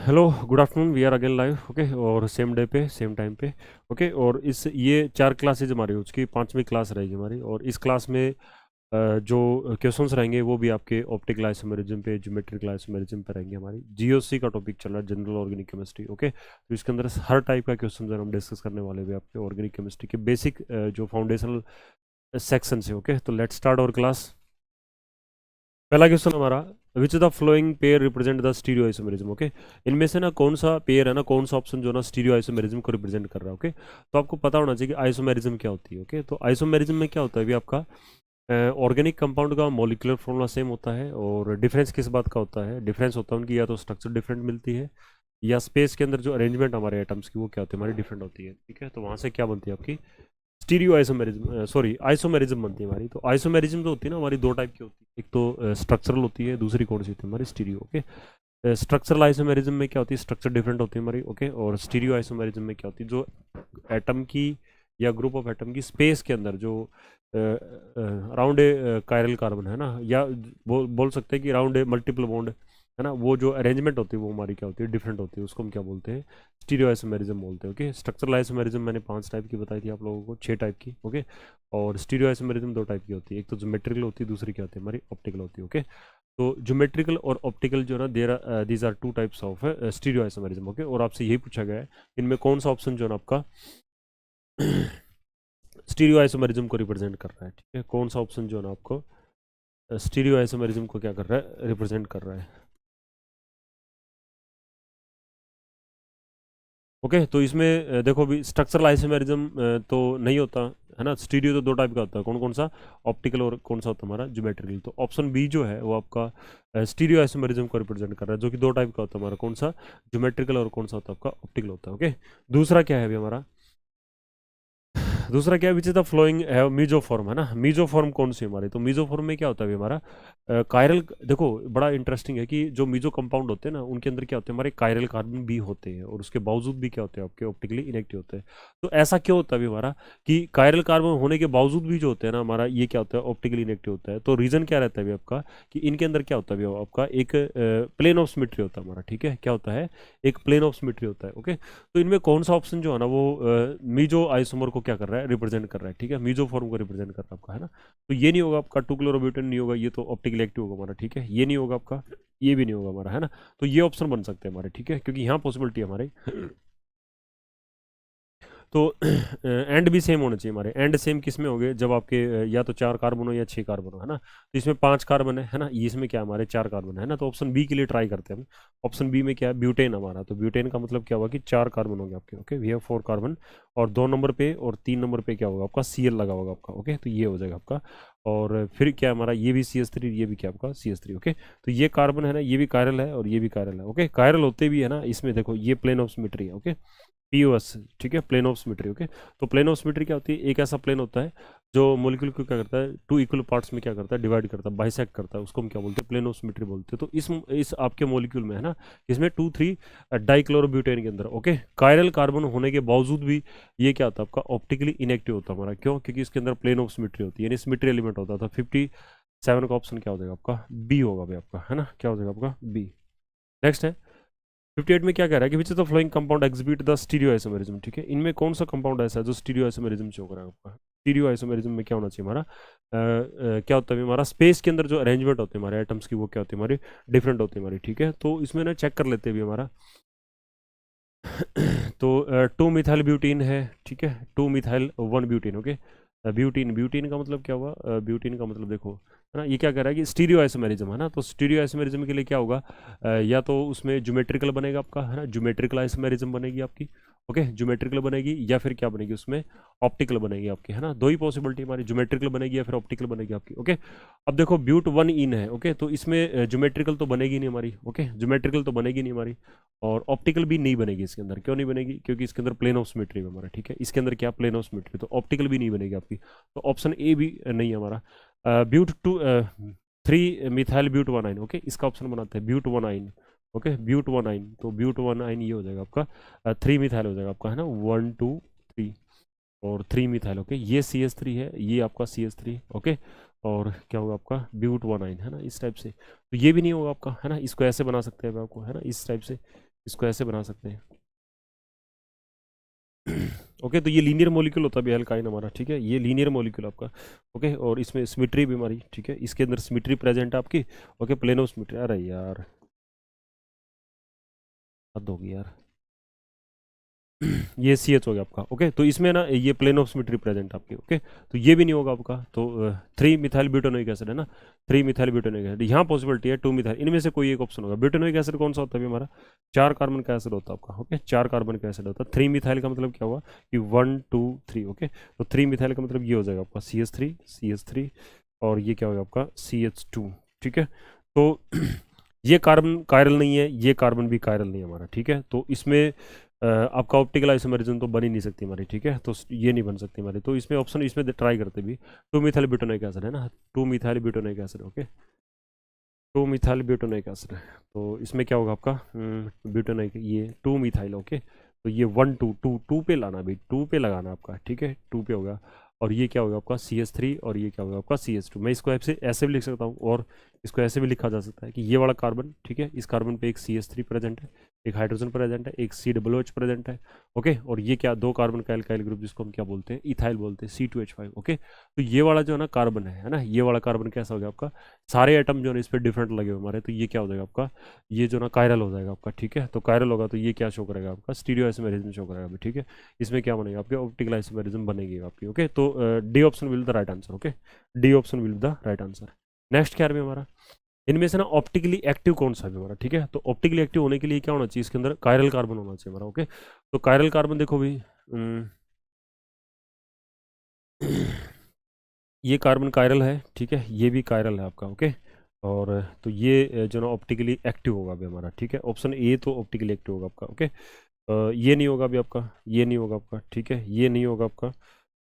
Hello, good afternoon. We are again live. Okay, और same day पे same time पे। Okay, और इस ये 4 क्लासेज हमारी हो चुकी, 5वीं क्लास रहेगी हमारी। और इस क्लास में जो क्वेश्चंस रहेंगे वो भी आपके ऑप्टिकल आइसोमेरिज्म पे, ज्योमेट्रिकल आइसोमेरिज्म पे रहेंगे। हमारी जीओसी का टॉपिक चल रहा है, जनरल ऑर्गेनिक केमिस्ट्री। ओके, तो इसके अंदर हर टाइप का क्वेश्चन हम डिस्कस करने वाले हैं आपके ऑर्गेनिक केमिस्ट्री के बेसिक जो फाउंडेशनल सेक्शन है। ओके, तो लेट्स स्टार्ट आवर क्लास। पहला क्वेश्चन हमारा, विच the flowing pair represent the stereo isomerism. Okay, इनमें से ना कौन सा पेयर है ना, कौन सा ऑप्शन जो ना स्टीरियो आइसोमेरिज्म को रिप्रेजेंट कर रहा है। ओके, तो आपको पता होना चाहिए कि आइसोमेरिज्म क्या होती है। ओके, तो आइसोमेरिज्म में क्या होता है भी आपका ऑर्गेनिक कंपाउंड का मॉलिक्यूलर फॉर्मूला सेम होता है। और डिफरेंस किस बात का होता है? डिफरेंस होता है उनकी या तो स्ट्रक्चर डिफरेंट मिलती है, या स्पेस के अंदर जो अरेंजमेंट हमारे एटम्स की वो क्या होती है, हमारी डिफरेंट होती है। ठीक है, तो वहाँ से क्या बनती है आपकी स्टीरियो आइसोमेरिज्म, सॉरी आइसोमेरिज्म बनती है हमारी। तो आइसोमेरिज्म जो होती है ना हमारी दो टाइप की होती है, एक तो स्ट्रक्चरल होती है, दूसरी कौन सी होती है हमारी स्टीरियो। ओके, स्ट्रक्चरल आइसोमेरिज्म में क्या होती है, स्ट्रक्चर डिफरेंट होती है हमारी। ओके, और स्टीरियो आइसोमेरिज्म में क्या होती है, जो एटम की या ग्रुप ऑफ एटम की स्पेस के अंदर जो राउंड ए कायरल कार्बन है ना, या बोल सकते हैं कि राउंड ए मल्टीपल बॉन्ड है ना, वो जो अरेंजमेंट होती है वो हमारी क्या होती है, डिफरेंट होती है। उसको हम क्या बोलते हैं, स्टीरियो आइसोमेरिज्म बोलते हैं। ओके, स्ट्रक्चरल आइसोमेरिज्म मैंने 5 टाइप की बताई थी आप लोगों को, 6 टाइप की। ओके, और स्टीरियो आइसोमेरिज्म 2 टाइप की होती है, एक तो ज्योमेट्रिकल होती है, दूसरी क्या होती है हमारी ऑप्टिकल होती है। ओके, तो ज्योमेट्रिकल और ऑप्टिकल जो ना there these are 2 types of stereo isomerism. Okay, और आपसे यही पूछा गया है इनमें कौन सा ऑप्शन जो है ना आपका स्टीरियो आइसोमेरिज्म को रिप्रेजेंट कर रहा है। ठीक है, कौन सा ऑप्शन जो है ना आपको स्टीरियो आइसोमेरिज्म को क्या कर रहा है, रिप्रेजेंट कर रहा है। ओके, तो इसमें देखो भी स्ट्रक्चरल आइसोमेरिज्म तो नहीं होता है ना। स्टीरियो तो 2 टाइप का होता है, कौन कौन सा, ऑप्टिकल और कौन सा होता है हमारा ज्योमेट्रिकल। तो ऑप्शन बी जो है वो आपका स्टीरियो आइसोमेरिज्म को रिप्रेजेंट कर रहा है, जो कि 2 टाइप का होता है हमारा, कौन सा, ज्योमेट्रिकल और कौन सा होता है आपका ऑप्टिकल होता है। ओके, दूसरा क्या है अभी हमारा, दूसरा क्या है, विच इज द फ्लोइंग है मीजोफॉर्म है ना। मीजोफॉर्म कौन सी हमारी, तो मीजोफॉर्म में क्या होता है अभी हमारा कायरल। देखो बड़ा इंटरेस्टिंग है कि जो मीजो कंपाउंड होते हैं ना उनके अंदर क्या होते हैं, हमारे कायरल कार्बन भी होते हैं, और उसके बावजूद भी क्या होते हैं आपके ऑप्टिकली इनेक्टिव होते हैं। तो ऐसा क्यों होता है अभी हमारा कि कायरल कार्बन होने के बावजूद भी जो होते हैं ना हमारा, ये क्या होता है, ऑप्टिकली इनेक्टिव होता है। तो रीजन क्या रहता है अभी आपका कि इनके अंदर क्या होता है अभी आपका एक प्लेन ऑफ सिमेट्री होता है हमारा। ठीक है, क्या होता है, एक प्लेन ऑफ सिमेट्री होता है। ओके, तो इनमें कौन सा ऑप्शन जो है ना वो मीजो आइसोमर को क्या कर रहा है, रिप्रेजेंट कर रहा है। ठीक है, मीजो फॉर्म को रिप्रेजेंट कर रहा है आपका, है ना। तो ये नहीं होगा आपका 2 क्लोरोब्यूटेन, नहीं होगा, ये तो ऑप्टिकली एक्टिव होगा हमारा। ठीक है, ये नहीं होगा आपका, ये भी नहीं होगा हमारा, है ना। तो ये ऑप्शन बन सकते हैं हमारे। ठीक है, क्योंकि यहाँ पॉसिबिलिटी है हमारे। तो एंड भी सेम होना चाहिए हमारे। एंड सेम किस में हो गए, जब आपके या तो 4 कार्बन हो या 6 कार्बन हो, है ना। तो इसमें 5 कार्बन है ना, ये इसमें क्या है, हमारे 4 कार्बन है ना। तो ऑप्शन बी के लिए ट्राई करते हैं हम। ऑप्शन बी में क्या है, ब्यूटेन हमारा। तो ब्यूटेन का मतलब क्या हुआ कि 4 कार्बन हो गए आपके। ओके, वी हैव 4 कार्बन, और 2 नंबर पे और 3 नंबर पे क्या होगा आपका, सीएल लगा होगा आपका। ओके, तो ये हो जाएगा आपका। और फिर क्या है हमारा, ये भी CH3, ये भी क्या आपका CH3। ओके, तो ये कार्बन है ना, ये भी कायरल है और ये भी कायरल है। ओके, कायरल होते भी है ना, इसमें देखो ये प्लेन ऑफ सिमेट्री है। Okay, POS। ठीक है, प्लेन ऑफ सिमेट्री। ओके, तो प्लेन ऑफ सिमेट्री क्या होती है, एक ऐसा प्लेन होता है जो मॉलिक्यूल को क्या करता है, 2 इक्वल पार्ट्स में क्या करता है, डिवाइड करता है, बाइसेक्ट करता है। उसको हम क्या बोलते हैं, प्लेन ऑफ सिमेट्री बोलते हैं। तो इस आपके मॉलिक्यूल में है ना, इसमें 2 3 डाइक्लोरोब्यूटेन के अंदर ओके कायरल कार्बन होने के बावजूद भी ये क्या होता है आपका, ऑप्टिकली इनएक्टिव होता है हमारा। क्यों? क्योंकि इसके अंदर प्लेन ऑफ सिमेट्री होती है, यानी सिमेट्री एलिमेंट होता था। 57 का ऑप्शन क्या हो जाएगा आपका, बी होगा भाई आपका, है ना। क्या हो जाएगा आपका, बी। नेक्स्ट है 58 में क्या कह रहा है कि which is the flowing compound exhibit the stereo isomerism. ठीक है, इनमें कौन सा कंपाउंड ऐसा है जो स्टीरियो आइसोमेरिज्म शो कर रहा है आपका। स्टीरियो आइसोमेरिज्म में क्या होना चाहिए हमारा, क्या होता है हमारा, स्पेस के अंदर जो अरेंजमेंट होते हैं हमारे एटम्स की वो क्या होती है हमारी, डिफरेंट होती है हमारी। ठीक है, तो इसमें ना चेक कर लेते हैं भी हमारा। तो 2 मिथाइल ब्यूटीन है। ठीक है, 2 methyl 1 butene. Okay, butene, butene का मतलब क्या हुआ, ब्यूटीन का मतलब देखो है ना, ये क्या कह रहा है कि स्टीरियो आइसोमेरिज्म है ना। तो स्टीरियो आइसोमेरिज्म के लिए क्या होगा, या तो उसमें ज्योमेट्रिकल बनेगा आपका, है ना, ज्योमेट्रिकल आइसोमेरिज्म बनेगी आपकी। ओके, ज्योमेट्रिकल बनेगी या फिर क्या बनेगी उसमें, ऑप्टिकल बनेगी आपकी, है ना। दो ही पॉसिबिलिटी हमारी, ज्योमेट्रिकल बनेगी या फिर ऑप्टिकल बनेगी आपकी। ओके, अब देखो ब्यूट 1 इन है। ओके, तो इसमें ज्योमेट्रिकल तो बनेगी नहीं हमारी। ओके, ज्योमेट्रिकल तो बनेगी नहीं हमारी, और ऑप्टिकल भी नहीं बनेगी इसके अंदर। क्यों नहीं बनेगी, क्योंकि इसके अंदर प्लेन ऑफ सिमेट्री है हमारा। ठीक है, इसके अंदर क्या, प्लेन ऑफ सिमेट्री, तो ऑप्टिकल भी नहीं बनेगी आपकी। तो ऑप्शन ए भी नहीं है हमारा। ब्यूट 3 मिथाइल ब्यूट 1 आइन। ओके, इसका ऑप्शन बनाते हैं ब्यूट 1 आइन। ओके, ब्यूट 1 आइन, तो ब्यूट 1 आइन ये हो जाएगा आपका 3 मिथाइल हो जाएगा आपका, है ना, 1 2 3, और 3 मिथाइल। ओके, ये CH3 है, ये आपका CH3। ओके, और क्या होगा आपका ब्यूट 1 आइन, है ना, इस टाइप से। तो ये भी नहीं होगा आपका, है ना, इसको ऐसे बना सकते हैं आपको, है ना, इस टाइप से। इसको ऐसे बना सकते हैं। ओके, तो ये लीनियर मॉलिक्यूल होता है अभी अल्काइन हमारा, ठीक है, ये लीनियर मॉलिक्यूल आपका। ओके, और इसमें सिमेट्री भी हमारी, ठीक है, इसके अंदर सिमेट्री प्रेजेंट है आपकी। ओके, प्लेन ऑफ सिमेट्री, अरे यार हद होगी यार। ये सी एच हो गया आपका। ओके, तो इसमें ना ये प्लेन ऑफ सिमेट्री प्रेजेंट आपकी। ओके, तो ये भी नहीं होगा आपका। तो 3 मिथाइल ब्यूटानोइक एसिड है ना, 3 मिथाइल ब्यूटानोइक एसिड, यहाँ पॉसिबिलिटी है 2 मिथाइल, इनमें से कोई एक ऑप्शन होगा। ब्यूटानोइक एसिड कौन सा होता है अभी हमारा, 4 कार्बन का एसिड होता है आपका। ओके, 4 कार्बन का एसिड होता है। 3 मिथाइल का मतलब क्या हुआ कि 1 2 3। ओके, तो 3 मिथाइल का मतलब ये हो जाएगा आपका CH3 और ये क्या होगा आपका CH2। ठीक है, तो ये कार्बन कायरल नहीं है, ये कार्बन भी कायरल नहीं है हमारा। ठीक है, तो इसमें आपका ऑप्टिकल आइसोमेरिज्म तो बन ही नहीं सकती हमारी। ठीक है, तो ये नहीं बन सकती हमारी, तो इसमें ऑप्शन इसमें ट्राई करते भी 2 मिथाइल ब्यूटानोइक एसिड है ना, 2 methyl butanoic acid. Okay, 2 methyl butanoic acid है, तो इसमें क्या होगा आपका ब्यूटानोइक, ये 2 मिथाइल। ओके, तो ये 1 2 2 पे लाना भाई, 2 पे लगाना आपका। ठीक है, 2 पे होगा, और ये क्या होगा आपका CH3 और ये क्या होगा आपका CH2। मैं इसको ऐसे ऐसे भी लिख सकता हूँ, और इसको ऐसे भी लिखा जा सकता है कि ये वाला कार्बन, ठीक है, इस कार्बन पे एक CH3 प्रेजेंट है, एक हाइड्रोजन प्रेजेंट है, एक COOH प्रेजेंट है। ओके, और ये क्या 2 कार्बन का एल्काइल ग्रुप जिसको हम क्या बोलते हैं, इथाइल बोलते हैं, C2H5। ओके, तो ये वाला जो है ना कार्बन है ना, ये वाला कार्बन कैसा हो गया आपका, सारे एटम जो है इस पर डिफरेंट लगे हुए हमारे, तो ये क्या हो जाएगा आपका, ये जो ना कायरल हो जाएगा आपका। ठीक है, तो कायरल होगा तो ये क्या शो करेगा आपका, स्टीरियो आइसोमेरिज्म शो करेगा अभी। ठीक है, इसमें क्या बनेगा आपके, ऑप्टिकल आइसोमेरिज्म बनेगी आपकी। ओके, तो D option will the right answer. Okay, D option will the right answer. Next क्या है हमारा, इनमें से ना ऑप्टिकली एक्टिव कौन सा है हमारा। ठीक है, तो ऑप्टिकली एक्टिव होने के लिए क्या होना चाहिए, इसके अंदर कायरल कार्बन होना चाहिए हमारा। ओके, तो कायरल कार्बन देखो भाई, ये कार्बन कायरल है। ठीक है, ये भी कायरल है आपका। ओके, और तो ये जो ना ऑप्टिकली एक्टिव होगा अभी हमारा। ठीक है, ऑप्शन ए तो ऑप्टिकली एक्टिव होगा आपका। ओके, ये नहीं होगा अभी आपका, ये नहीं होगा आपका। ठीक है, ये नहीं होगा आपका,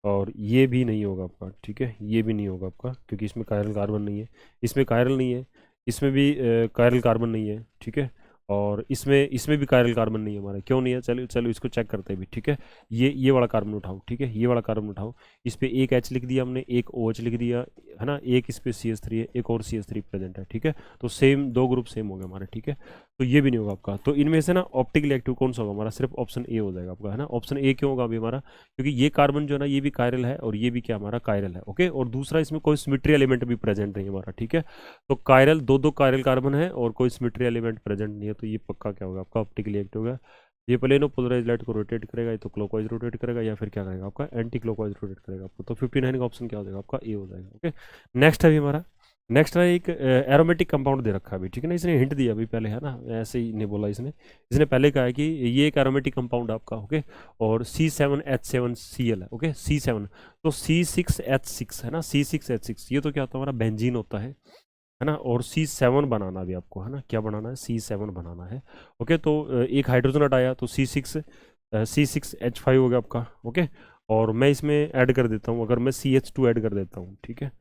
और ये भी नहीं होगा आपका। ठीक है, ये भी नहीं होगा आपका, क्योंकि इसमें कायरल कार्बन नहीं है, इसमें कायरल नहीं है, इसमें भी कायरल कार्बन नहीं है। ठीक है, और इसमें इसमें भी कायरल कार्बन नहीं है हमारा, क्यों नहीं है, चलो चलो इसको चेक करते हैं भी। ठीक है, ये वाला कार्बन उठाओ। ठीक है, ये वाला कार्बन उठाओ, इस पे एक H लिख दिया हमने, एक OH लिख दिया है ना, एक इस पे CH3 है, एक और CH3 प्रेजेंट है। ठीक है, तो सेम 2 ग्रुप सेम हो गए हमारे। ठीक है, तो ये भी नहीं होगा आपका। तो इनमें से ना ऑप्टिकली एक्टिव कौन सा होगा हमारा, सिर्फ ऑप्शन ए हो जाएगा आपका, है ना। ऑप्शन ए क्यों होगा अभी हमारा, क्योंकि ये कार्बन जो है ना ये भी कायरल है, और ये भी क्या हमारा कायरल है। ओके, और दूसरा इसमें कोई सिमेट्री एलिमेंट भी प्रेजेंट नहीं है हमारा। ठीक है, तो कायरल दो कायरल कार्बन है और कोई सिमेट्री एलिमेंट प्रेजेंट नहीं है, तो ये पक्का क्या होगा आपका, ऑप्टिकली एक्टिव होगा। ये प्लेनो पोलराइज लाइट को रोटेट करेगा, ये तो क्लॉकवाइज रोटेट करेगा, या फिर क्या करेगा आपका एंटी क्लॉकवाइज रोटेट करेगा आपको। तो 59 का ऑप्शन क्या हो जाएगा आपका, ए हो जाएगा। ओके, नेक्स्ट है अभी हमारा, नेक्स्ट है एक एरोमेटिक कंपाउंड दे रखा है अभी। ठीक है ना, इसने हिंट दिया अभी पहले, है ना, ऐसे ही नहीं बोला इसने, इसने पहले कहा है कि ये एक एरोमेटिक कंपाउंड आपका। ओके, और C7H7Cl है। ओके, C7, तो C6H6 है ना, C6H6, ये तो क्या होता है हमारा बेंजीन होता है ना, और C7 बनाना भी आपको, है ना, क्या बनाना है, C7 बनाना है। ओके, तो एक हाइड्रोजन हटाया तो C6H5 हो गया आपका। ओके, और मैं इसमें ऐड कर देता हूँ, अगर मैं CH2 ऐड कर देता हूँ। ठीक है,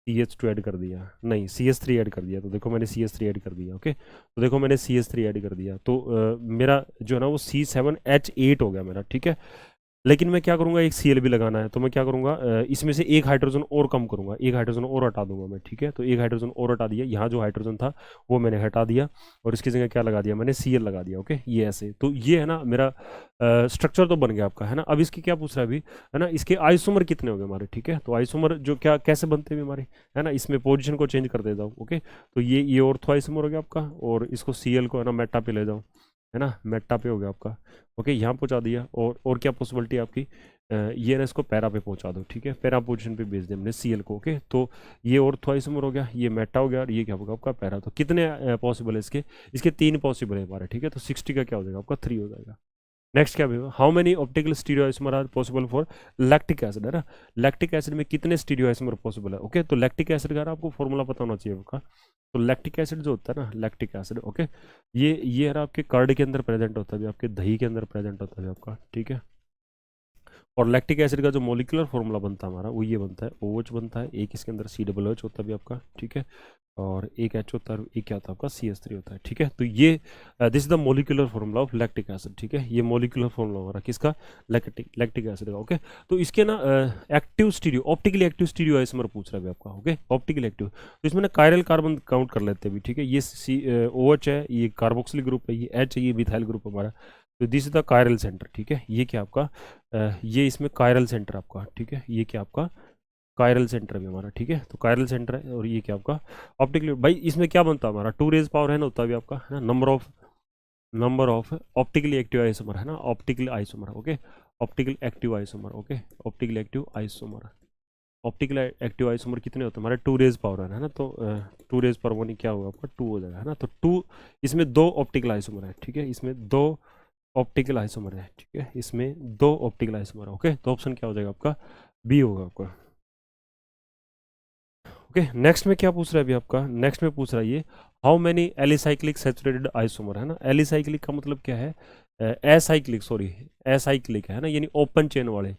CH2 ऐड कर दिया, नहीं CH3 ऐड कर दिया, तो देखो मैंने CH3 ऐड कर दिया। ओके, तो देखो मैंने CH3 ऐड कर दिया, तो मेरा जो है ना वो C7H8 हो गया मेरा। ठीक है, लेकिन मैं क्या करूंगा, एक Cl भी लगाना है, तो मैं क्या करूंगा, इसमें से एक हाइड्रोजन और कम करूंगा, एक हाइड्रोजन और हटा दूंगा मैं। ठीक है, तो एक हाइड्रोजन और हटा दिया, यहाँ जो हाइड्रोजन था वो मैंने हटा दिया, और इसकी जगह क्या लगा दिया मैंने, Cl लगा दिया। ओके, ये ऐसे, तो ये है ना मेरा स्ट्रक्चर तो बन गया आपका, है ना। अब इसकी क्या पूछ रहा है अभी, है ना, इसके आइसोमर कितने हो गए हमारे। ठीक है, तो आइसोमर जो क्या कैसे बनते हैं हमारे, है ना, इसमें पोजिशन को चेंज कर देता हूँ। ओके, तो ये ऑर्थो आइसोमर हो गया आपका, और इसको Cl को है ना मेटा पे ले जाऊँ, है ना, मेटा पे हो गया आपका। ओके, यहाँ पहुँचा दिया, और क्या पॉसिबिलिटी है आपकी, ये ना इसको पैरा पे पहुंचा दो। ठीक है, पैरा पोजीशन पे भेज दिया हमने Cl को। ओके, तो ये ऑर्थो आइसोमर हो गया, ये मेटा हो गया, और ये क्या होगा आपका पैरा। तो कितने पॉसिबल है इसके, इसके 3 पॉसिबल है हमारे। ठीक है, तो 60 का क्या हो जाएगा आपका 3 हो जाएगा। नेक्स्ट क्या होगा, how many optical stereo isomer are possible for lactic acid, है ना, लैक्टिक एसिड में कितने स्टीरियो आइसोमर पॉसिबल है। ओके, तो लैक्टिक एसिड का आपको फॉर्मूला पता होना चाहिए आपका। तो लैक्टिक एसिड जो होता है ना, लैक्टिक एसिड, ओके, ये है ना आपके कर्ड के अंदर प्रेजेंट होता है, आपके दही के अंदर प्रेजेंट होता है आपका। ठीक है, और लैक्टिक एसिड का जो मोलिकुलर फॉर्मूला बनता है हमारा वो ये बनता है, OH बनता है, एक इसके अंदर COOH होता है भी आपका, ठीक है, और एक H होता है, एक क्या होता है आपका CH3 होता है, ठीक है। तो ये this is the molecular formula of lactic acid, ठीक है, ये मोलिकुलर फॉर्मूला हमारा किसका, लैक्टिक लैक्टिक एसिड का, ओके। तो इसके ना active stereo, optically active stereo isomer पूछ रहा है अभी आपका, ओके, ऑप्टिकली एक्टिव। तो इसमें ना कायरल कार्बन काउंट कर लेते हैं अभी, ठीक है, ये OH है, ये कार्बोक्सिल ग्रुप है, ये H है, ये मिथाइल ग्रुप हमारा। तो this is the chiral centre, ठीक है, ये क्या आपका ये इसमें कायरल सेंटर आपका, ठीक है, ये क्या आपका कायरल सेंटर भी हमारा, ठीक है। तो कायरल सेंटर है, और ये क्या आपका ऑप्टिकली, भाई इसमें क्या बनता है हमारा, 2 रेज पावर है ना, होता है भी आपका, है ना, number of optically active isomer, है ना, optical isomer, okay, optical active isomer, okay, optical active isomer, optical active isomer कितने होते हैं हमारे, 2 रेज पावर है ना, तो 2 रेज पावर वन क्या होगा आपका, 2 हो जाएगा, है ना। तो 2, इसमें 2 ऑप्टिकल आइसोमर है, ठीक है, इसमें 2 ऑप्टिकल आइसोमर है, ठीक है, इसमें 2 ऑप्टिकल आइसोमर, ओके। तो ऑप्शन क्या हो जाएगा आपका, बी होगा आपका, ओके। नेक्स्ट में क्या पूछ रहा है अभी आपका, नेक्स्ट में पूछ रहा है ये, how many alicyclic saturated isomer, है ना। एलिसाइक्लिक का मतलब क्या है, एसाइक्लिक, सॉरी, एसाइक्लिक है ना, यानी ओपन चेन वाले,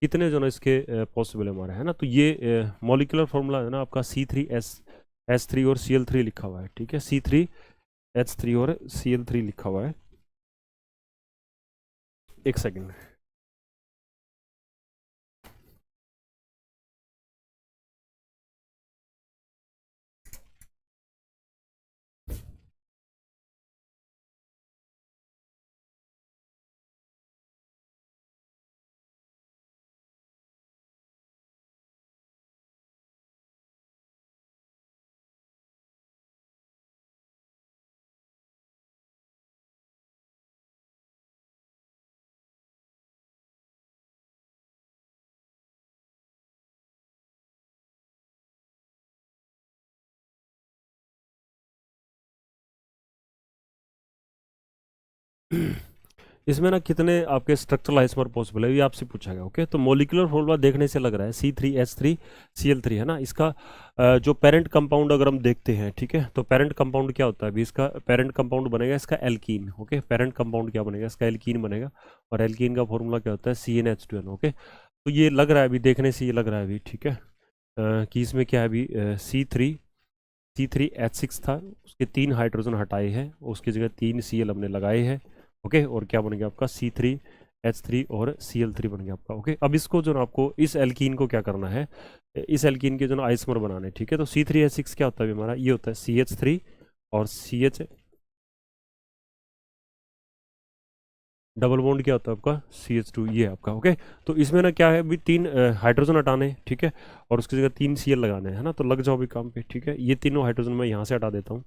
कितने जो ना इसके पॉसिबल है हमारे, है ना। तो ये मॉलिकुलर फॉर्मूला है ना आपका C3H3 और Cl3 लिखा हुआ है, ठीक है, C3H3 और Cl3 लिखा हुआ है, एक सेकेंड। इसमें ना कितने आपके स्ट्रक्चरल आइसोमर पॉसिबल है ये आपसे पूछा गया, ओके। तो मोलिकुलर फॉर्मूला देखने से लग रहा है C3H3Cl3, है ना। इसका जो पेरेंट कंपाउंड अगर हम देखते हैं, ठीक है, तो पेरेंट कंपाउंड क्या होता है अभी, इसका पेरेंट कंपाउंड बनेगा इसका एल्कीन, ओके, पेरेंट कंपाउंड क्या बनेगा इसका, एल्कीन बनेगा, और एल्कीन का फॉर्मूला क्या होता है CnH2n, ओके। तो ये लग रहा है अभी, देखने से ये लग रहा है अभी, ठीक है, कि इसमें क्या है अभी, C3H6 था, उसके 3 हाइड्रोजन हटाए हैं, उसकी जगह 3 Cl हमने लगाए हैं, ओके। और क्या बन गया आपका C3H3 और Cl3 बन गया आपका, ओके। अब इसको जो ना आपको इस एल्कीन को क्या करना है, इस एल्कीन के जो ना आइसोमर बनाने, ठीक है। तो C3H6 क्या होता है हमारा, ये होता है CH3 और CH, डबल बॉन्ड क्या होता है आपका CH2, ये आपका, ओके। तो इसमें ना क्या है अभी, 3 हाइड्रोजन हटाने हैं, ठीक है, और उसकी जगह 3 Cl लगाने हैं, है ना। तो लग जाओ भी काम पे, ठीक है। ये तीनों हाइड्रोजन मैं यहाँ से हटा देता हूँ,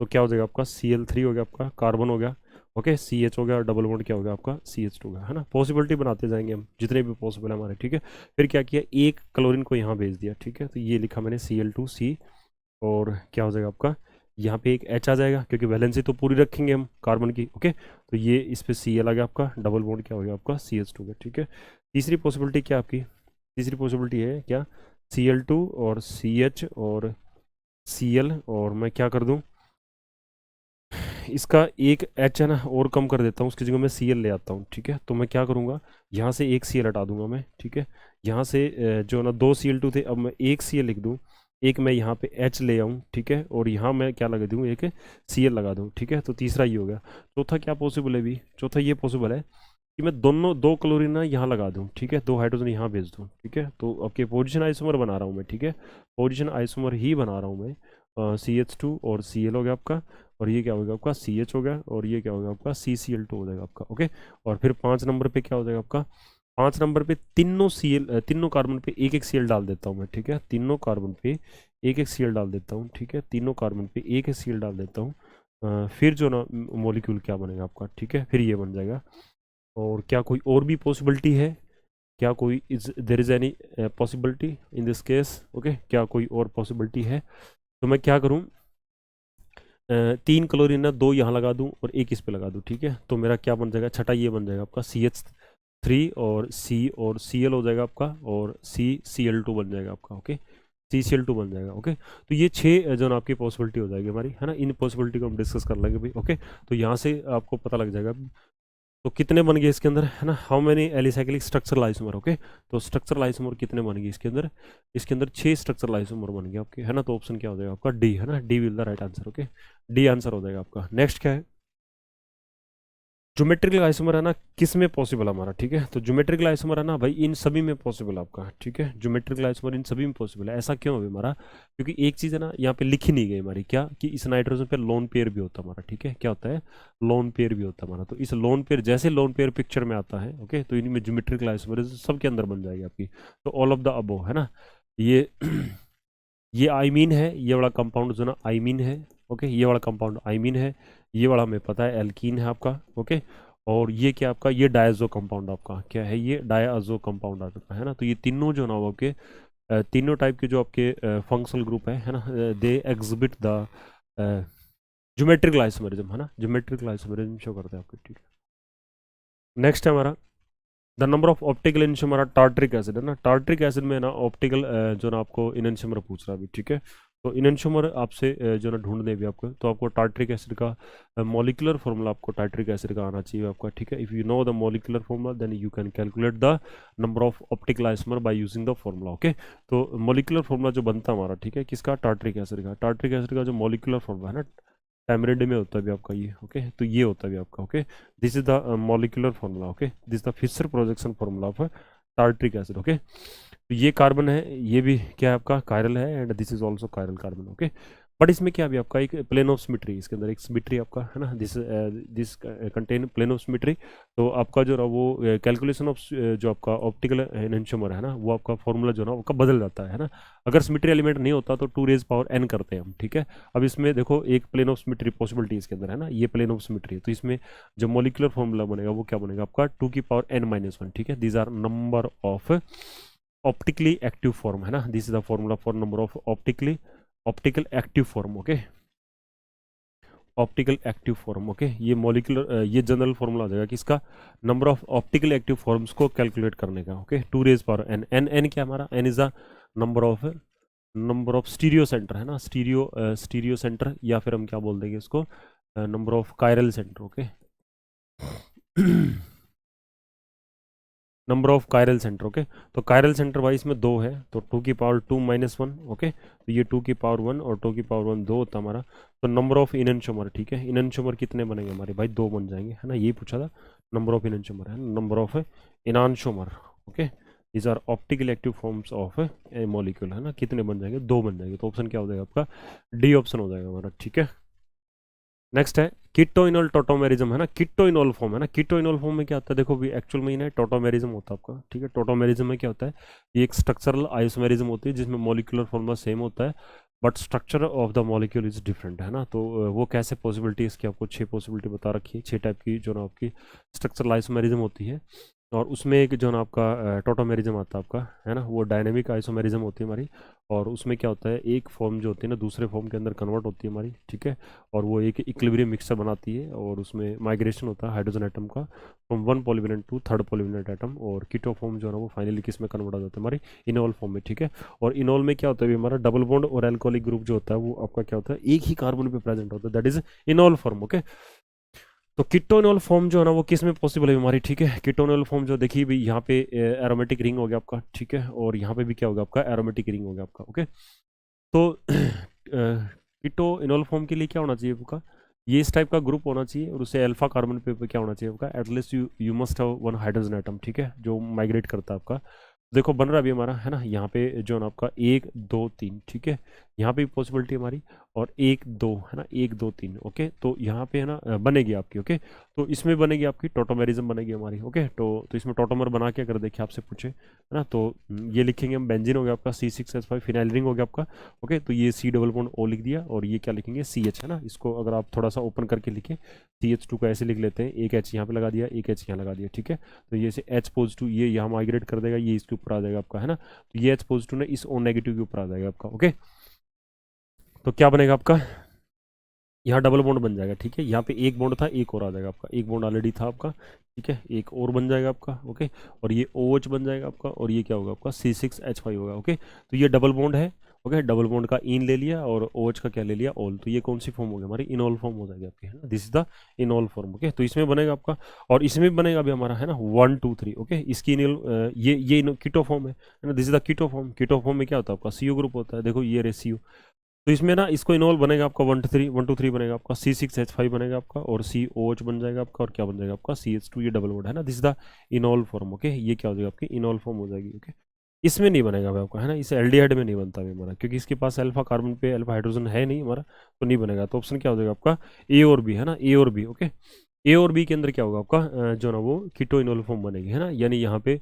तो क्या हो जाएगा आपका Cl3 हो गया, आपका कार्बन हो गया, ओके, CH हो गया, और डबल बॉन्ड क्या हो गया आपका CH2 हो गया, है ना। पॉसिबिलिटी बनाते जाएंगे हम जितने भी पॉसिबल है हमारे, ठीक है। फिर क्या किया, एक क्लोरीन को यहाँ भेज दिया, ठीक है, तो ये लिखा मैंने Cl2C, और क्या हो जाएगा आपका, यहाँ पे एक H आ जाएगा, क्योंकि वैलेंसी तो पूरी रखेंगे हम कार्बन की, ओके। तो ये इस पे Cl आ गया आपका, डबल बॉन्ड क्या हो गया आपका CH2 का, ठीक है। तीसरी पॉसिबिलिटी क्या आपकी, तीसरी पॉसिबिलिटी है क्या, Cl2 और CH और Cl, और मैं क्या कर दूँ, इसका एक H है ना और कम कर देता हूँ, उसकी जगह मैं Cl ले आता हूँ, ठीक है। तो मैं क्या करूँगा, यहाँ से एक Cl हटा दूंगा मैं, ठीक है। यहाँ से जो ना 2 Cl2 थे, अब मैं एक Cl लिख दूँ, एक मैं यहाँ पे H ले आऊँ, ठीक है, और यहाँ मैं क्या लगा दूँ, एक Cl लगा दूँ, ठीक है। तो तीसरा ये हो गया। चौथा क्या पॉसिबल है भी, चौथा ये पॉसिबल है कि मैं दोनों 2 क्लोरीन ना यहाँ लगा दूँ, ठीक है, 2 हाइड्रोजन यहाँ भेज दूँ, ठीक है। तो आपके पोजिशन आइसोमर बना रहा हूँ मैं, ठीक है, पोजिशन आइसोमर ही बना रहा हूँ मैं। CH2 और Cl हो गया आपका, और ये क्या होगा आपका CH हो गया, और ये क्या होगा आपका CCl2 हो जाएगा आपका, ओके। और फिर 5 नंबर पे क्या हो जाएगा आपका, 5 नंबर पे तीनों कार्बन पे एक एक Cl डाल देता हूँ मैं, ठीक है, तीनों कार्बन पे एक एक Cl डाल देता हूँ, ठीक है, तीनों कार्बन पे एक एक Cl डाल देता हूँ। फिर जो ना मोलिक्यूल क्या बनेगा आपका, ठीक है, फिर ये बन जाएगा। और क्या कोई और भी पॉसिबिलिटी है, क्या कोई is there is any possibility in this case, okay, क्या कोई और पॉसिबिलिटी है। तो मैं क्या करूँ, 3 क्लोरीन ना 2 यहाँ लगा दूँ और एक इस पे लगा दूँ, ठीक है। तो मेरा क्या बन जाएगा, छठा ये बन जाएगा आपका CH3 और Cl हो जाएगा आपका, और CCl2 बन जाएगा आपका, ओके, CCl2 बन जाएगा, ओके। तो ये 6 जो ना आपकी पॉसिबिलिटी हो जाएगी हमारी, है ना। इन पॉसिबिलिटी को हम डिस्कस कर लेंगे भाई, ओके। तो यहाँ से आपको पता लग जाएगा तो कितने बन गए इसके अंदर, है ना, how many alicyclic structural isomer, okay. तो स्ट्रक्चरल आइसोमर कितने बन गए इसके अंदर 6 स्ट्रक्चरल आइसोमर बन गए आपके, है ना। तो ऑप्शन क्या हो जाएगा आपका डी, है ना, D will the right answer, okay. D answer हो जाएगा आपका। नेक्स्ट क्या है, ज्योमेट्रिकल आइसोमर है ना किस में पॉसिबल है हमारा, ठीक है। तो ज्योमेट्रिकल आइसोमर है ना भाई इन सभी में पॉसिबल है आपका, ठीक है। ज्योमेट्रिकल आइसोमर इन सभी में पॉसिबल है। ऐसा क्यों है हमारा, क्योंकि एक चीज़ है ना यहाँ पे लिखी नहीं गई हमारी, क्या कि इस नाइट्रोजन पे लोन पेयर भी होता है हमारा, ठीक है। क्या होता है, लोन पेयर भी होता है हमारा। तो इस लोन पेयर, जैसे लोन पेयर पिक्चर में आता है, ओके, तो इनमें ज्योमेट्रिकल आइसोमर सबके अंदर बन जाएगी आपकी। तो ऑल ऑफ द अबो, है ना, ये ये आइमीन है, ये वाला कंपाउंड जो ना आइमीन है, ओके। ये वाला कंपाउंड आइमीन है, ये वाला हमें पता है एल्कीन है आपका, ओके। और ये क्या आपका, ये डायजो कंपाउंड आपका क्या है, ये डायजो कंपाउंड आ चुका है ना। तो ये तीनों जो ना वो आपके तीनों टाइप के जो आपके फंक्शनल ग्रुप है ना, they exhibit the geometrical isomerism, है ना, ज्योमेट्रिकल आइसोमेरिज्म शो करते हैं आपके, ठीक है। नेक्स्ट है हमारा the number of optical isomers tartaric acid, है ना। टार्ट्रिक एसिड में ना ऑप्टिकल जो ना आपको इनशमर पूछ रहा है अभी, ठीक है। तो इनशमर आपसे जो ना ढूंढने भी आपको, तो आपको टार्ट्रिक एसिड का मॉलिकुलर फॉर्मूला आपको टार्ट्रिक एसिड का आना चाहिए आपका, ठीक है। If you know the molecular formula then you can calculate the number of optical isomer by using the formula, okay. तो मॉलिकुलर फॉर्मूला जो बनता है हमारा, ठीक है, किसका, टार्ट्रिक एसिड का। टार्ट्रिक एसिड का जो मॉलिकुलर फॉर्मूला है ना, टैमरिंड में होता है भी आपका ये, ओके। तो ये होता है भी आपका, okay. This is the molecular formula, okay. This the Fischer projection formula of tartaric acid, okay. तो ये कार्बन है, ये भी क्या है आपका कायरल है, and this is also chiral carbon, okay. But इसमें क्या भी आपका एक प्लेन ऑफ सिमेट्री, इसके अंदर एक सिमेट्री आपका, है ना, this contain plane of symmetry. तो आपका जो ना वो कैलकुलेशन ऑफ जो आपका ऑप्टिकल एनहेंसर है ना, वो आपका फॉर्मूला जो ना आपका बदल जाता है ना। अगर सिमेट्री एलिमेंट नहीं होता तो 2 raised power n करते हैं हम, ठीक है। अब इसमें देखो एक प्लेन ऑफ सिमेट्री पॉसिबिलिटी इसके अंदर है ना, ये प्लेन ऑफ सिमेट्री है। तो इसमें जो मोलिकुलर फॉर्मूला बनेगा वो क्या बनेगा आपका 2n-1, ठीक है। These are number of optically active form, है ना। This is the formula for number of optical active form, okay. Optical active form, okay. ये मॉलिकुलर ये जनरल फॉर्मूला आ जाएगा किसका, number of optical active forms को कैलकुलेट करने का, okay. 2 raised power n, n क्या हमारा, n is the number of stereo center, है ना, स्टीरियो सेंटर, या फिर हम क्या बोल देंगे इसको, number of chiral centre, okay. Number of chiral centre, okay. तो कायरल सेंटर वाइज में 2 है, तो 2 की पावर 2 - 1, ओके। तो ये 2 की पावर 1 और 2 की पावर 1 2 होता हमारा। तो नंबर ऑफ इनशमर, ठीक है, इनशमर कितने बनेंगे हमारे भाई, 2 बन जाएंगे, है ना। ये पूछा था, नंबर ऑफ इनशमर है, number of enantiomers, okay. These are optical active forms of a molecule, है ना। कितने बन जाएंगे, 2 बन जाएंगे। तो ऑप्शन क्या हो जाएगा आपका, डी ऑप्शन हो जाएगा हमारा, ठीक है। नेक्स्ट है कीटोइनोल टोटोमेरिज्म, है ना, कीटोइनोल फॉर्म, है ना। कीटोइनोल फॉर्म में क्या होता है, देखो भी एक्चुअल में ही ना टोटोमेरिज्म होता है आपका, ठीक है। टोटोमेरिज्म में क्या होता है, ये एक स्ट्रक्चरल आइसोमेरिज्म होती है जिसमें मॉलिक्यूलर फॉर्मूला सेम होता है but structure of the molecule is different, है ना। तो वो कैसे पॉसिबिलिटी, इसकी आपको 6 पॉसिबिलिटी बता रखी है, 6 टाइप की जो ना आपकी स्ट्रक्चरल आइसोमेरिज्म होती है। और उसमें एक जो ना आपका टोटोमेरिज्म आता है आपका, है ना, वो डायनेमिक आइसोमेरिज्म होती है हमारी। और उसमें क्या होता है, एक फॉर्म जो होती है ना दूसरे फॉर्म के अंदर कन्वर्ट होती है हमारी, ठीक है। और वो एक इक्विलिब्रियम मिक्सचर बनाती है, और उसमें माइग्रेशन होता है हाइड्रोजन एटम का from 1 polyvalent to 3rd polyvalent atom. और कीटो फॉर्म जो है ना वो फाइनली किस में कन्वर्ट हो जाता है, हमारी इनोल फॉर्म में, ठीक है। और इनोल में क्या होता है, हमारा डबल बॉन्ड और एल्कोहलिक ग्रुप जो होता है वो आपका क्या होता है, एक ही कार्बन पे प्रेजेंट होता है, that is enol form, okay. तो कीटोनोल फॉर्म जो है ना वो किस में पॉसिबल है हमारी, ठीक है। कीटोनोल फॉर्म जो देखिए भी यहाँ पे एरोमेटिक रिंग हो गया आपका, ठीक है। और यहाँ पे भी क्या होगा आपका, एरोमेटिक रिंग हो गया आपका, ओके। तो कीटोइनोल फॉर्म के लिए क्या होना चाहिए आपका, ये इस टाइप का ग्रुप होना चाहिए, और उससे अल्फा कार्बन पे क्या होना चाहिए आपका, at least you must have 1 hydrogen atom, ठीक है, जो माइग्रेट करता है आपका। देखो बन रहा भी हमारा, है ना, यहाँ पे जो है ना आपका 1 2 3, ठीक है। यहाँ पे पॉसिबिलिटी हमारी, और 1 2, है ना, 1 2 3, ओके। तो यहाँ पे है ना बनेगी आपकी, ओके। तो इसमें बनेगी आपकी टोटोमेरिज्म बनेगी हमारी, ओके। तो इसमें टोटोमर बना के अगर देखिए आपसे पूछे, है ना, तो ये लिखेंगे हम, बेंजीन हो गया आपका C6H5, फिनाइल रिंग हो गया आपका, ओके। तो ये C डबल बॉन्ड O लिख दिया, और ये क्या लिखेंगे CH, है ना। इसको अगर आप थोड़ा सा ओपन करके लिखें, CH2 को ऐसे लिख लेते हैं, एक H यहाँ पे लगा दिया, एक H यहाँ लगा दिया, ठीक है। तो ये से H पॉजिटिव ये यहाँ माइग्रेट कर देगा, ये इसके ऊपर आ जाएगा आपका, है ना। तो ये H पॉजिटिव ने इस O नेगेटिव के ऊपर आ जाएगा आपका, ओके। तो क्या बनेगा आपका, यहाँ डबल बॉन्ड बन जाएगा, ठीक है। यहाँ पे एक बॉन्ड था, एक और आ जाएगा आपका, एक बॉन्ड ऑलरेडी था आपका, ठीक है, एक और बन जाएगा आपका, ओके। और ये OH बन जाएगा आपका, और ये क्या होगा आपका C6H5 होगा, ओके। तो ये डबल बॉन्ड है, ओके, डबल बॉन्ड का इन ले लिया और OH का क्या ले लिया, ऑल, तो ये कौन सी फॉर्म हो गई हमारी, इनॉल फॉर्म हो जाएगी आपकी, है ना, this is the इनॉल form. Okay, तो इसमें बनेगा आपका, और इसमें भी बनेगा अभी हमारा, है ना, 1 2 3। ओके, इसकी ये कीटो फॉर्म है ना, this is the keto form. Keto form में क्या होता है आपका, CO ग्रुप होता है, देखो ये रेसियो। तो इसमें ना इसको इनॉल बनेगा आपका 1 2 3 बनेगा आपका, C6H5 बनेगा आपका, और COH बन जाएगा आपका, और क्या बन जाएगा आपका, CH2, ये डबल बॉन्ड है ना, this is the इनॉल form. Okay, ये क्या हो जाएगा आपकी, इनॉल फॉर्म हो जाएगी। ओके, इसमें नहीं बनेगा भाई आपका, है ना, इसे एल्डिहाइड में नहीं बनता है हमारा, क्योंकि इसके पास अल्फा कार्बन पे अल्फा हाइड्रोजन है नहीं हमारा, तो नहीं बनेगा। तो ऑप्शन क्या हो जाएगा आपका, ए और बी, है ना, ए और बी। ओके, ए और बी के अंदर क्या होगा आपका, जो ना वो कीटो इनॉल फॉर्म बनेगी, है ना, यानी यहाँ पे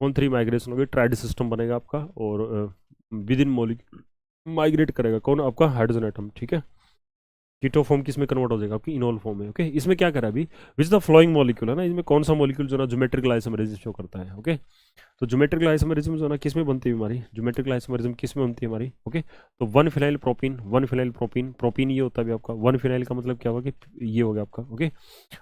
ऑन 3 माइग्रेशन होगी, ट्राइड सिस्टम बनेगा आपका, और विद इन मॉलिक्यूल माइग्रेट करेगा कौन, आपका हाइड्रोजन एटम। ठीक है, कीटो फॉर्म किस में कन्वर्ट हो जाएगा आपकी, इनॉल फॉर्म में। ओके, इसमें क्या करा अभी, विच द फ्लोइंग मॉलिक्यूल, है ना, इसमें कौन सा मॉलिक्यूल जो ना ज्योमेट्रिकल आइसोमेरिज्म शो करता है। ओके, तो ज्योमेट्रिकल आइसोमेरिज्म जो ना किस में बनती है हमारी, ज्योमेट्रिकल आइसोमेरिज्म किस में बनती है हमारी। ओके, तो 1 phenyl propene, 1 phenyl propene, propene ये होता है आपका, 1 फिनाइल का मतलब क्या होगा कि ये हो गया आपका। ओके,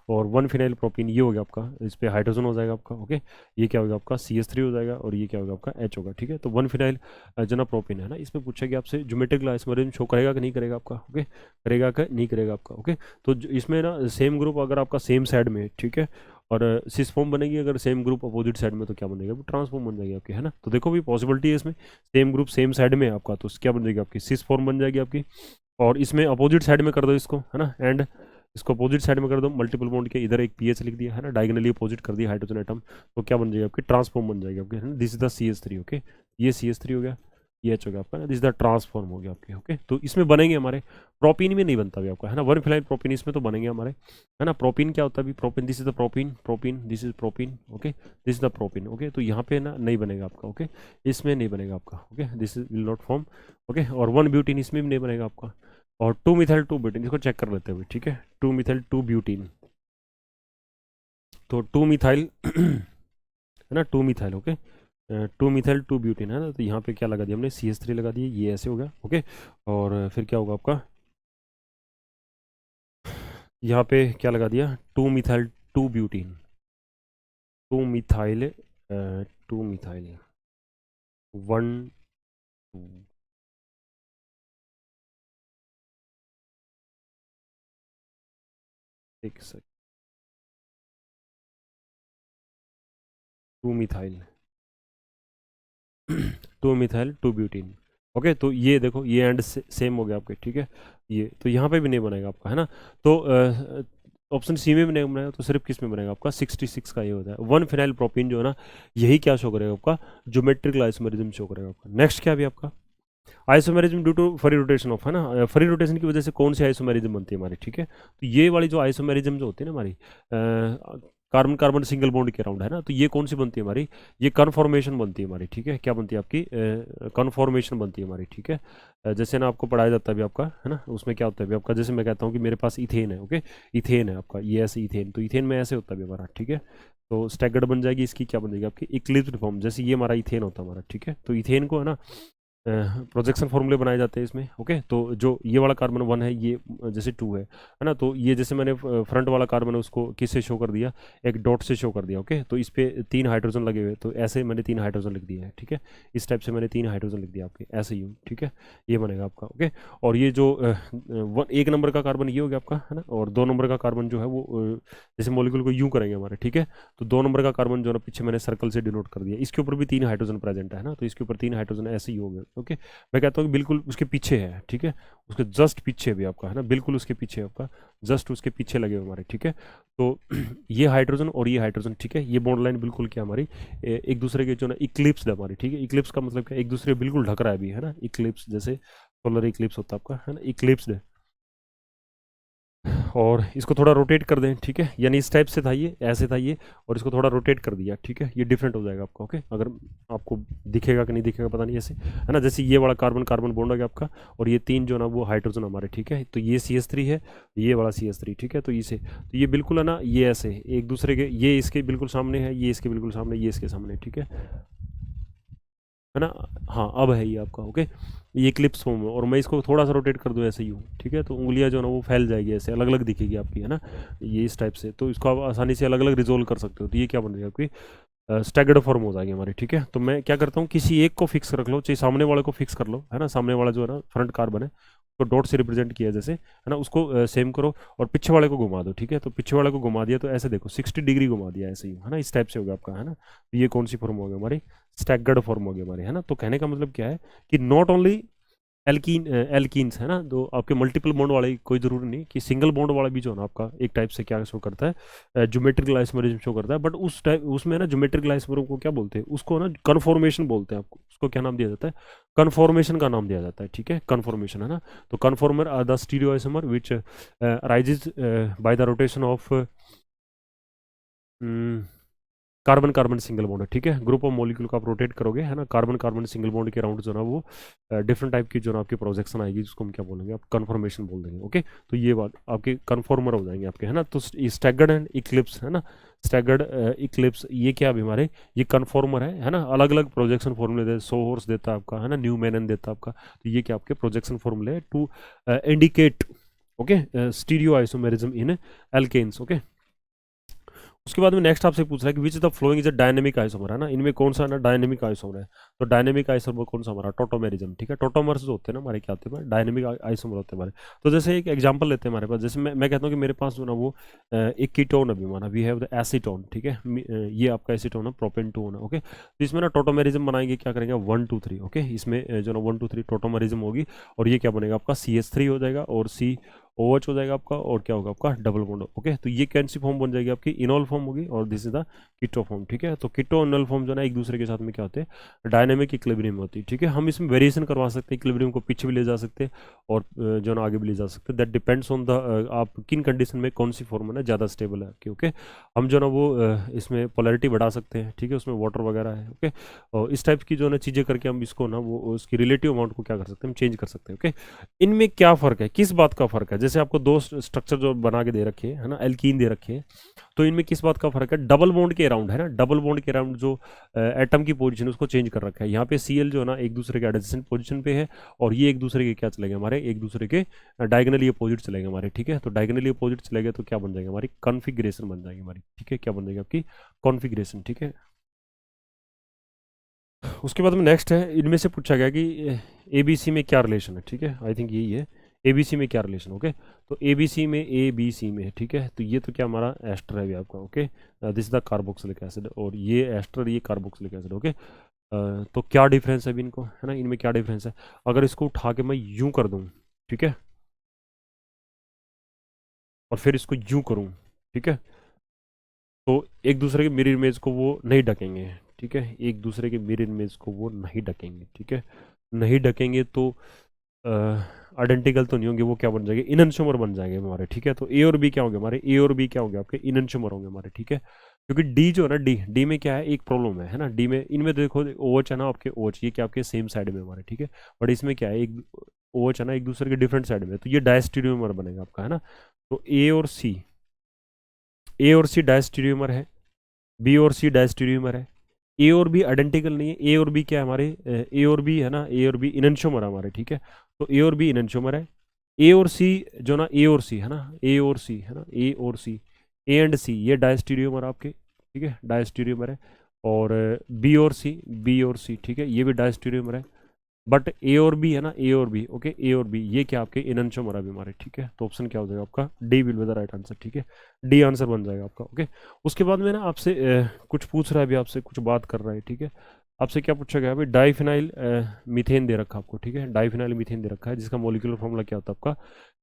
और 1 फिनाइल प्रोपीन ये हो गया आपका, इस पे हाइड्रोजन हो जाएगा आपका। ओके, ये क्या होगा आपका, CH3 हो जाएगा, और ये क्या होगा आपका, H होगा। ठीक है, तो 1 फिनाइल जो ना प्रोपीन है ना, इसमें पूछेगा आपसे ज्योमेट्रिकल आइसोमेरिज्म शो करेगा कि नहीं करेगा आपका। ओके, करेगा कि नहीं करेगा आपका। ओके, तो इसमें ना सेम ग्रुप अगर आपका सेम साइड में है, ठीक है, और सिस फॉर्म बनेगी, अगर सेम ग्रुप अपोजिट साइड में, तो क्या बनेगा, ट्रांसफॉर्म बन जाएगी आपकी, है ना। तो देखो भी पॉसिबिलिटी है इसमें, सेम ग्रुप सेम साइड में है आपका, तो क्या बन जाएगी आपकी, सिस फॉर्म बन जाएगी आपकी। और इसमें अपोजिट साइड में कर दो इसको, है ना, एंड इसको अपोजिट साइड में कर दो, मल्टीपल बॉन्ड के इधर एक पीएच लिख दिया, है ना, डायगोनली अपोजिट कर दिया हाइड्रोजन एटम, तो क्या बन जाएगी आपकी, ट्रांसफॉर्म बन जाएगी आपकी, है ना, this is the CH3। Okay, ये CH3 हो गया, ये H हो गया आपका, दिस इज द ट्रांसफॉर्म हो गया आपके। ओके, तो इसमें बनेंगे हमारे, प्रोपीन में नहीं बनता भी आपका, है ना, 1 फिनाइल प्रोपीन इसमें तो बनेंगे हमारे, है ना। प्रोपीन क्या होता है अभी, propene, this is the propene, propene, this is propene. Okay, this is the propene. Okay, तो यहाँ पे ना नहीं बनेगा आपका। ओके, इसमें नहीं बनेगा आपका। Okay, this is will not form. Okay, और 1 ब्यूटीन इसमें भी नहीं बनेगा आपका, और 2 मिथाइल 2 ब्यूटीन, इसको चेक कर लेते हैं, ठीक है, 2 मिथाइल 2 ब्यूटीन, तो 2 मिथाइल है ना, 2 मिथाइल। ओके, 2 मिथाइल 2 ब्यूटीन, है ना, तो यहाँ पे क्या लगा दिया हमने, CH3 लगा दिए, ये ऐसे हो गया। ओके, और फिर क्या होगा आपका, यहाँ पे क्या लगा दिया, 2 मिथाइल 2 ब्यूटीन, 2 मिथाइल 2 मिथाइल 1 2, एक सेक, 2 मिथाइल 2 मिथाइल 2 ब्यूटीन। ओके, तो ये देखो, ये एंड सेम हो गया आपके। ठीक है, ये तो यहाँ पे भी नहीं बनेगा आपका, है ना। तो ऑप्शन सी में भी नहीं बनेगा, तो सिर्फ किस में बनेगा आपका, 66 का ये होता है 1 फिनाइल प्रोपीन जो है ना, यही क्या शो करेगा आपका, ज्योमेट्रिकल आइसोमेरिज्म शो करेगा आपका। नेक्स्ट क्या भी आपका, isomerism due to free rotation of, है ना, फ्री रोटेशन की वजह से कौन सी आइसोमेरिज्म बनती है हमारी। ठीक है, तो ये वाली जो आइसोमेरिज्म जो होती है ना हमारी, कार्बन कार्बन सिंगल बॉन्ड के अराउंड, है ना, तो ये कौन सी बनती है हमारी, ये कन्फॉर्मेशन बनती है हमारी। ठीक है, क्या बनती है आपकी, कन्फॉर्मेशन बनती है हमारी। ठीक है, जैसे ना आपको पढ़ाया जाता है अभी आपका, है ना, उसमें क्या होता है अभी आपका, जैसे मैं कहता हूँ कि मेरे पास इथेन है। ओके, इथेन है आपका, ये ऐसे इथेन, तो इथेन में ऐसे होता है अभी हमारा। ठीक है, तो स्टैगर्ड बन जाएगी, इसकी क्या बन जाएगी आपकी, इक्लिप्स्ड फॉर्म, जैसे ये हमारा इथेन होता है हमारा। ठीक है, तो इथेन को है ना, प्रोजेक्शन फॉर्मूले बनाए जाते हैं इसमें। ओके, तो जो ये वाला कार्बन 1 है, ये जैसे 2 है ना, तो ये जैसे मैंने फ्रंट वाला कार्बन है उसको किससे शो कर दिया, एक डॉट से शो कर दिया। ओके, तो इस पे 3 हाइड्रोजन लगे हुए, तो ऐसे मैंने 3 हाइड्रोजन लिख दिया है। ठीक है, इस टाइप से मैंने 3 हाइड्रोजन लिख दिया आपके, ऐसे यूँ। ठीक है, ये बनेगा आपका। ओके, और ये जो 1 नंबर का कार्बन ये हो गया आपका, है ना, और 2 नंबर का कार्बन जो है वो जैसे मॉलिक्यूल को यूँ करेंगे हमारे। ठीक है, तो 2 नंबर का कार्बन जो है पीछे मैंने सर्कल से डिनोट कर दिया, इसके ऊपर भी 3 हाइड्रोजन प्रेजेंट है ना, तो इसके ऊपर 3 हाइड्रोजन ऐसे ही हो गए। ओके, मैं कहता हूँ कि बिल्कुल उसके पीछे है। ठीक है, उसके जस्ट पीछे भी आपका, है ना, बिल्कुल उसके पीछे आपका, जस्ट उसके पीछे लगे हुए हमारे। ठीक है, तो ये हाइड्रोजन और ये हाइड्रोजन, ठीक है, ये बॉन्ड लाइन बिल्कुल क्या हमारी एक दूसरे के जो ना इक्लिप्स है हमारी। ठीक है, इक्लिप्स का मतलब क्या, एक दूसरे बिल्कुल ढक रहा है अभी, है ना, इक्लिप्स जैसे सोलर इक्लिप्स होता है आपका, है ना, इक्लिप्स है। और इसको थोड़ा रोटेट कर दें। ठीक है, यानी इस टाइप से था ये, ऐसे था ये, और इसको थोड़ा रोटेट कर दिया। ठीक है, ये डिफरेंट हो जाएगा आपका। ओके, अगर आपको दिखेगा कि नहीं दिखेगा पता नहीं, ऐसे, है ना, जैसे ये वाला कार्बन कार्बन बॉन्ड हो गया आपका, और ये 3 जो ना वो हाइड्रोजन हमारे। ठीक है, तो ये CH3 है, ये वाला CH3। ठीक है, तो इसे, तो ये बिल्कुल है ना, ये ऐसे एक दूसरे के, ये इसके बिल्कुल सामने है, ये इसके बिल्कुल सामने, ये इसके सामने। ठीक है ना, हाँ, अब है ये आपका। ओके, ये क्लिप्स फॉर्म है, और मैं इसको थोड़ा सा रोटेट कर दूँ ऐसे यूँ। ठीक है, तो उंगलियां जो है ना वो फैल जाएगी, ऐसे अलग अलग दिखेगी आपकी, है ना, ये इस टाइप से, तो इसको आप आसानी से अलग अलग रिजोल्व कर सकते हो। तो ये क्या बन जाएगी आपकी, स्टैगर्ड फॉर्म हो जाएगी हमारी, ठीक है। तो मैं क्या करता हूँ, किसी एक को फिक्स रख लो, चाहे सामने वाले को फिक्स कर लो, है ना, सामने वाला जो है ना फ्रंट कार्बन है उसको डॉट से रिप्रेजेंट किया जैसे, है ना, उसको सेम करो और पीछे वाले को घुमा दो, ठीक है। तो पीछे वाले को घुमा दिया तो ऐसे देखो 60 डिग्री घुमा दिया ऐसे ही, है ना, इस टाइप से होगा आपका, है ना। तो ये कौन सी फॉर्म हो गई हमारी, स्टैगर्ड फॉर्म हो गई हमारी, है ना। तो कहने का मतलब क्या है कि नॉट ओनली एल्कीन्स, है ना, तो आपके मल्टीपल बॉन्ड वाले कोई जरूरी नहीं कि सिंगल बॉन्ड वाला भी जो है ना आपका एक टाइप से क्या शो करता है, ज्योमेट्रिकल आइसोमरिज्म शो करता है, बट उस टाइप उसमें ना ज्योमेट्रिकल आइसोमर को क्या बोलते हैं, उसको ना कन्फॉर्मेशन बोलते हैं, आपको उसको क्या नाम दिया जाता है, कन्फॉर्मेशन का नाम दिया जाता है, ठीक है, कन्फॉर्मेशन, है ना। तो conformer are the stereo isomer which raises by the rotation of carbon carbon single bond है, ठीक है। ग्रुप ऑफ मॉलिक्यूल को आप रोटेट करोगे, है ना, कार्बन कार्बन सिंगल बॉन्ड के अराउंड जो ना वो डिफरेंट टाइप की जो ना आपकी प्रोजेक्शन आएगी, जिसको हम क्या बोलेंगे, आप कन्फर्मेशन बोल देंगे, ओके। तो ये बात आपके कन्फॉर्मर हो जाएंगे आपके, है ना। तो स्टैगर्ड एंड इक्लिप्स, है ना, स्टैगर्ड इक्लिप्स, ये क्या अभी हमारे, ये कन्फॉर्मर है ना, अलग अलग प्रोजेक्शन फॉर्मूले दे, सोर्स देता है आपका, है ना, न्यूमेनन देता है आपका। तो ये क्या आपके प्रोजेक्शन फॉर्मूले to indicate, okay, stereo isomerism in alkenes, okay. उसके बाद में नेक्स्ट आपसे पूछ रहा है कि which the following is a dynamic isomer, है ना, इनमें कौन सा ना डायनेमिक आइसोमर है। तो डायनेमिक आइसोमर कौन सा हमारा, टोटोमेरिज्म, ठीक है। टोटोमर्स जो होते हैं ना हमारे क्या होते हैं, डायनेमिक आइसोमर होते हैं हमारे। तो जैसे एक एग्जांपल लेते हैं हमारे पास, जैसे मैं कहता हूँ कि मेरे पास जो ना वो एक कीटोन अभी हमारा, वी हैव द एसीटोन, ठीक है, ये आपका एसीटोन है, प्रोपेंटोन है, ओके। तो इसमें ना टोटोमेरिज्म बनाएंगे, क्या करेंगे 1 2 3, ओके। इसमें जो ना 1 2 3 टोटोमेरिज्म होगी और ये क्या बनेगा आपका CH3 हो जाएगा और OH हो जाएगा आपका, और क्या होगा आपका डबल बॉन्ड, ओके। तो ये कौन सी फॉर्म बन जाएगी आपकी, इनॉल फॉर्म होगी, और this is the keto form, ठीक है। तो कीटो इनॉल फॉर्म जो है ना एक दूसरे के साथ में क्या होते हैं, डायनेमिक इक्विलिब्रियम होती है, ठीक है। हम इसमें वेरिएशन करवा सकते हैं, इक्विलिब्रियम को पीछे भी ले जा सकते हैं और जो ना आगे भी ले जा सकते हैं, दैट डिपेंड्स ऑन द आप किन कंडीशन में कौन सी फॉर्म है ना ज़्यादा स्टेबल है आपकी, ओके। हम जो ना वो इसमें पोलैरिटी बढ़ा सकते हैं, ठीक है, उसमें वाटर वगैरह है, ओके। और इस टाइप की जो ना चीज़ें करके हम इसको ना वो उसकी रिलेटिव अमाउंट को क्या कर सकते हैं, हम चेंज कर सकते हैं, ओके। इनमें क्या फ़र्क है, किस बात का फ़र्क है, जैसे आपको दो स्ट्रक्चर जो बना के दे रखे हैं, है ना, एल्कीन दे रखे हैं, तो इनमें किस बात का फ़र्क है, डबल बॉन्ड के अराउंड, है ना, डबल बॉन्ड के अराउंड जो एटम की पोजीशन है उसको चेंज कर रखा है। यहाँ पे Cl जो है ना एक दूसरे के एडजेसेंट पोजीशन पे है, और ये एक दूसरे के क्या चलेंगे हमारे, एक दूसरे के डायगनली अपोजिट चलेंगे हमारे, ठीक है। तो डायगनली अपोजिट चलेगा तो क्या बन जाएगा हमारी, कॉन्फिगरेशन बन जाएगी हमारी, ठीक है, क्या बन जाएगी आपकी कॉन्फिगरेशन, ठीक है। उसके बाद में नेक्स्ट है, इनमें से पूछा गया कि ABC में क्या रिलेशन है, ठीक है, आई थिंक यही है, ABC में क्या रिलेशन, ओके। तो ABC में है, ठीक है। तो ये तो क्या हमारा एस्टर है भी आपका, okay, this is the carboxylic acid, और ये एस्टर, ये कार्बोक्सिलिक एसिड, ओके। तो क्या डिफरेंस है अभी इनको, है ना, इनमें क्या डिफरेंस है, अगर इसको उठा के मैं यूं कर दूं, ठीक है, और फिर इसको यूं करूं, ठीक है, तो एक दूसरे के मिरर इमेज को वो नहीं ढकेंगे, ठीक है, एक दूसरे के मिरर इमेज को वो नहीं ढकेंगे, ठीक है, नहीं ढकेंगे तो आइडेंटिकल तो नहीं होंगे, वो क्या बन जाएंगे, इननशोमर बन जाएंगे हमारे, ठीक है। तो A और B क्या होंगे हमारे, A और B क्या होंगे आपके, इननशोमर होंगे हमारे, ठीक है। क्योंकि डी जो है ना, डी में क्या है, एक प्रॉब्लम है ना, डी में, इनमें देखो OH है ना आपके, OH ये क्या आपके सेम साइड में हमारे, ठीक है। बट इसमें क्या है, एक OH है ना एक दूसरे के डिफरेंट साइड में, तो ये डायस्टीरियोमर बनेगा आपका, है ना। तो A और C डायस्टीरियोमर है, B और C डायस्टीरियोमर है, A और B आइडेंटिकल नहीं है, A और B क्या है हमारे, A और B है ना, A और B इननशोमर है हमारे, ठीक है। तो A और B इननशोमर है, A और C जो ना, A और C है ना, A और C है ना, A और C A एंड C ये डायस्टीरियोमर आपके, ठीक है, डायस्टीरियोमर है। और B और C ठीक है, ये भी डायस्टीरियोमर है। बट A और B है ना, A और B, ओके, A और B ये क्या आपके इननशोमर है अभी हमारे, ठीक है। तो ऑप्शन क्या हो जाएगा आपका, D will be the right answer, ठीक है, डी आंसर बन जाएगा आपका, ओके। उसके बाद में ना आपसे कुछ पूछ रहा है अभी, आपसे कुछ बात कर रहा है, ठीक है। आपसे क्या पूछा गया अभी, डाइफिनाइल मीथेन दे रखा आपको, ठीक है, डाइफिनाइल मीथेन दे रखा है, जिसका मोलिकुलर फॉर्मूला क्या होता है आपका,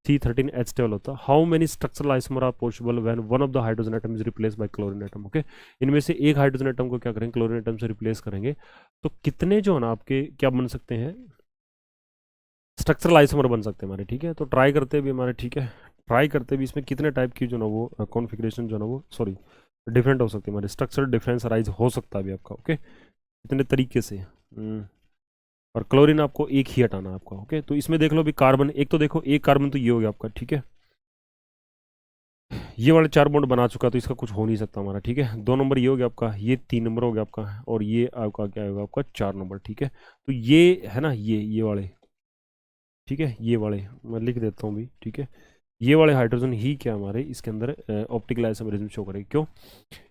C13H12 होता है। How many structural isomer are possible when one of the hydrogen atom is replace by chlorine atom, okay. इनमें से एक हाइड्रोजन एटम को क्या करेंगे, क्लोरीन एटम से रिप्लेस करेंगे, तो कितने जो है ना आपके क्या बन सकते हैं, स्ट्रक्चरल आइसोमर बन सकते हैं हमारे, ठीक है। तो ट्राई करते भी हमारे, ठीक है, ट्राई करते भी इसमें कितने टाइप की जो ना वो कॉन्फ़िगरेशन जो ना वो सॉरी डिफरेंट हो सकती है हमारे, स्ट्रक्चरल डिफरेंस राइज हो सकता है भी आपका, ओके, इतने तरीके से। और क्लोरीन आपको एक ही हटाना है आपका, ओके। तो इसमें देख लो अभी कार्बन, एक तो देखो एक कार्बन तो ये हो गया आपका, ठीक है, ये वाले 4 बॉन्ड बना चुका, तो इसका कुछ हो नहीं सकता हमारा, ठीक है। 2 नंबर ये हो गया आपका, ये 3 नंबर हो गया आपका, और ये आपका क्या होगा आपका 4 नंबर, ठीक है। तो ये है ना, ये वाले, ठीक है, ये वाले मैं लिख देता हूँ भी, ठीक है, ये वाले हाइड्रोजन ही क्या हमारे इसके अंदर ऑप्टिकल आइसोमरिज्म शो करेगी। क्यों?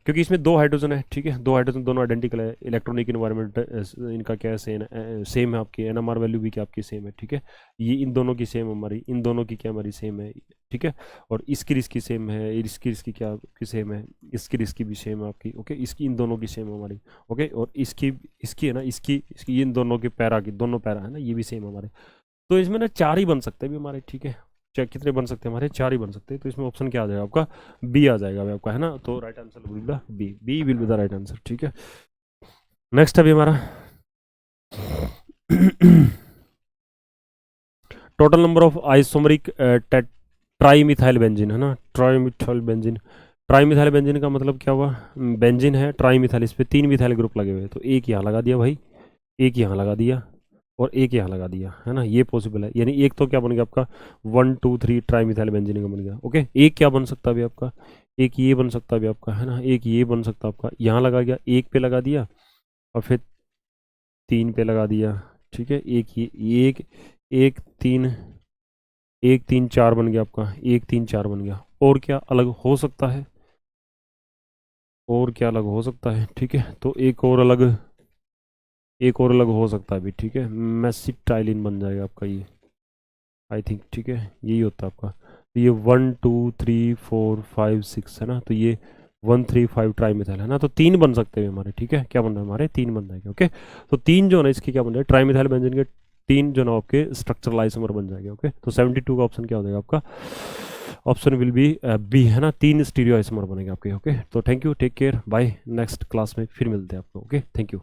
क्योंकि इसमें दो हाइड्रोजन है, ठीक है, दो हाइड्रोजन दोनों आइडेंटिकल है, इलेक्ट्रॉनिक इन्वायरमेंट इनका क्या है, सेम है, आपकी एनएमआर वैल्यू भी क्या आपकी सेम है, ठीक है, ये इन दोनों की सेम हमारी, इन दोनों की क्या हमारी सेम है, ठीक है, और इसकी इसकी सेम है, इसकी क्या की सेम है, इसकी भी सेम है आपकी, ओके, इसकी इन दोनों की सेम है हमारी, ओके, और इसकी इसकी है ना, इसकी इन दोनों के पैरा की, दोनों पैरा है ना, ये भी सेम हमारे। तो इसमें ना चार ही बन सकते हैं भी हमारे, ठीक है, चाहे कितने बन सकते हैं हमारे, चार ही बन सकते हैं। तो इसमें ऑप्शन क्या आ जाएगा आपका, बी आ जाएगा भाई आपका, है ना। तो right answer will be B, B will be the right answer, ठीक है। नेक्स्ट अभी हमारा total number of isomeric trimethyl benzene, है ना, trimethyl benzene. Trimethyl benzene का मतलब क्या हुआ, बेंजीन है, ट्राई मिथाइल, इस पे 3 मिथाइल ग्रुप लगे हुए हैं, तो एक यहाँ लगा दिया भाई, एक यहाँ लगा दिया, और एक यहाँ लगा दिया, है ना, ये पॉसिबल है। यानी एक तो क्या बन गया आपका 1 2 3 ट्राई मिथाइल बेंजीन का बन गया, ओके। एक क्या बन सकता है अभी आपका, एक ये बन सकता है अभी आपका, है ना, एक ये बन सकता है आपका, यहाँ लगा गया, एक पे लगा दिया, और फिर 3 पे लगा दिया, ठीक है, एक ये एक एक 3, 1 3 4 बन गया आपका, 1 3 4 बन गया। और क्या अलग हो सकता है, और क्या अलग हो सकता है, ठीक है, तो एक और अलग हो सकता है अभी, ठीक है, मेसिटाइलिन बन जाएगा आपका ये, आई थिंक, ठीक है, यही होता है आपका। तो ये 1 2 3 4 5 6 है ना, तो ये 1 3 5 ट्राई मिथाइल, है ना, तो 3 बन सकते हैं हमारे, ठीक है, क्या बन रहा है हमारे, 3 बन जाएंगे, ओके। तो 3 जो है ना इसके क्या बन जाए, ट्राई मिथाइल बेंजीन के 3 जो ना आपके स्ट्रक्चरल आइसोमर बन जाएंगे, ओके। तो 72 का ऑप्शन क्या हो जाएगा आपका, ऑप्शन विल बी बी, है ना, 3 स्टीरियो आइसोमर बनेंगे आपके, ओके। तो thank you, take care, bye, next class में फिर मिलते हैं आपको, ओके, थैंक यू।